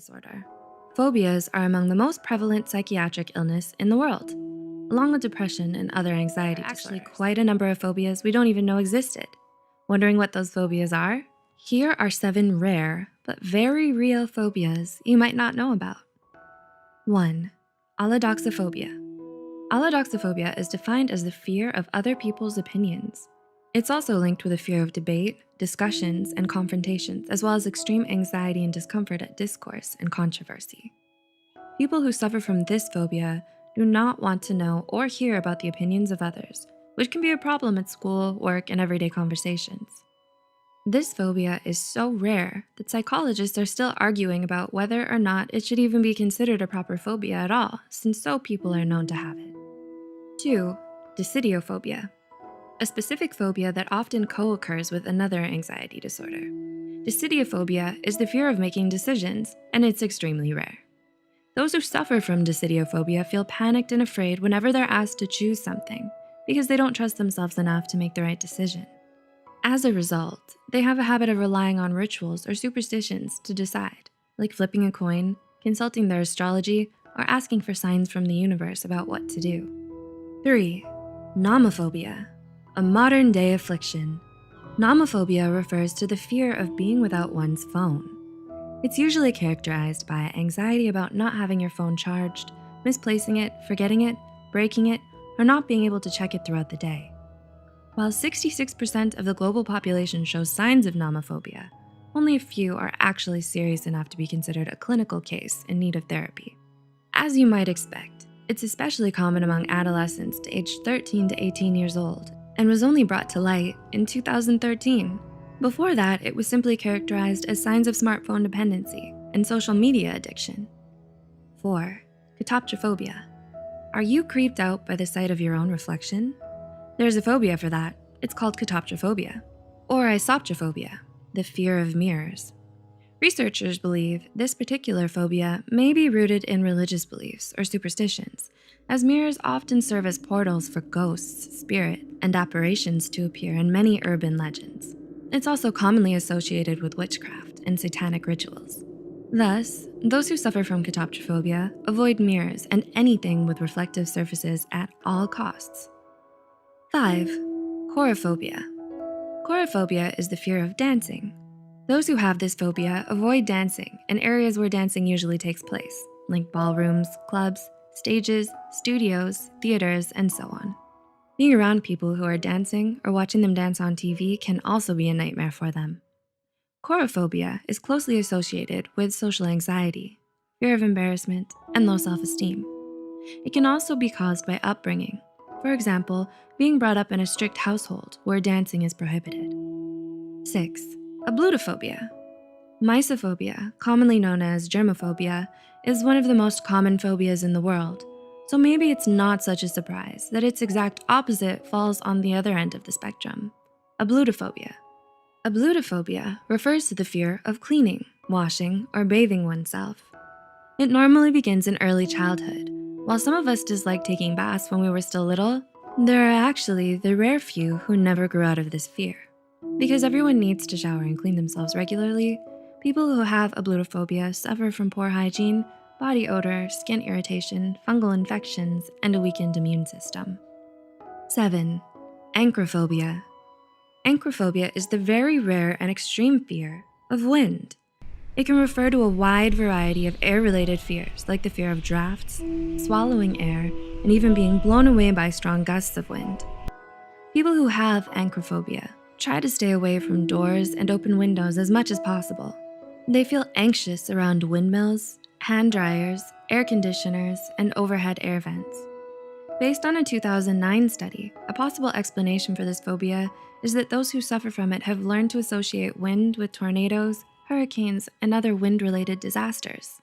disorder. Phobias are among the most prevalent psychiatric illness in the world, along with depression and other anxiety disorders. Actually, quite a number of phobias we don't even know existed. Wondering what those phobias are? Here are 7 rare but very real phobias you might not know about. 1. Allodoxophobia. Allodoxophobia is defined as the fear of other people's opinions. It's also linked with a fear of debate, discussions, and confrontations, as well as extreme anxiety and discomfort at discourse and controversy. People who suffer from this phobia do not want to know or hear about the opinions of others, which can be a problem at school, work, and everyday conversations. This phobia is so rare that psychologists are still arguing about whether or not it should even be considered a proper phobia at all, since so people are known to have it. 2. Decidiophobia. A specific phobia that often co-occurs with another anxiety disorder. Decidiophobia is the fear of making decisions, and it's extremely rare. Those who suffer from decidiophobia feel panicked and afraid whenever they're asked to choose something because they don't trust themselves enough to make the right decision. As a result, they have a habit of relying on rituals or superstitions to decide, like flipping a coin, consulting their astrology, or asking for signs from the universe about what to do. 3. Nomophobia, a modern-day affliction. Nomophobia refers to the fear of being without one's phone. It's usually characterized by anxiety about not having your phone charged, misplacing it, forgetting it, breaking it, or not being able to check it throughout the day. While 66% of the global population shows signs of nomophobia, only a few are actually serious enough to be considered a clinical case in need of therapy. As you might expect, it's especially common among adolescents aged 13 to 18 years old and was only brought to light in 2013. Before that, it was simply characterized as signs of smartphone dependency and social media addiction. 4. Catoptrophobia. Are you creeped out by the sight of your own reflection? There's a phobia for that. It's called catoptrophobia, or isoptrophobia, the fear of mirrors. Researchers believe this particular phobia may be rooted in religious beliefs or superstitions, as mirrors often serve as portals for ghosts, spirit, and apparitions to appear in many urban legends. It's also commonly associated with witchcraft and satanic rituals. Thus, those who suffer from catoptrophobia avoid mirrors and anything with reflective surfaces at all costs. 5. Chorophobia. Chorophobia is the fear of dancing. Those who have this phobia avoid dancing in areas where dancing usually takes place, like ballrooms, clubs, stages, studios, theaters, and so on. Being around people who are dancing or watching them dance on TV can also be a nightmare for them. Chorophobia is closely associated with social anxiety, fear of embarrassment, and low self-esteem. It can also be caused by upbringing. For example, being brought up in a strict household where dancing is prohibited. 6. Ablutophobia. Mysophobia, commonly known as germophobia, is one of the most common phobias in the world, so maybe it's not such a surprise that its exact opposite falls on the other end of the spectrum, ablutophobia. Ablutophobia refers to the fear of cleaning, washing, or bathing oneself. It normally begins in early childhood. While some of us dislike taking baths when we were still little, there are actually the rare few who never grew out of this fear. Because everyone needs to shower and clean themselves regularly, people who have ablutophobia suffer from poor hygiene, body odor, skin irritation, fungal infections, and a weakened immune system. 7. Anchrophobia. Anchrophobia is the very rare and extreme fear of wind. It can refer to a wide variety of air-related fears, like the fear of drafts, swallowing air, and even being blown away by strong gusts of wind. People who have anchrophobia try to stay away from doors and open windows as much as possible. They feel anxious around windmills, hand dryers, air conditioners, and overhead air vents. Based on a 2009 study, a possible explanation for this phobia is that those who suffer from it have learned to associate wind with tornadoes, hurricanes, and other wind-related disasters.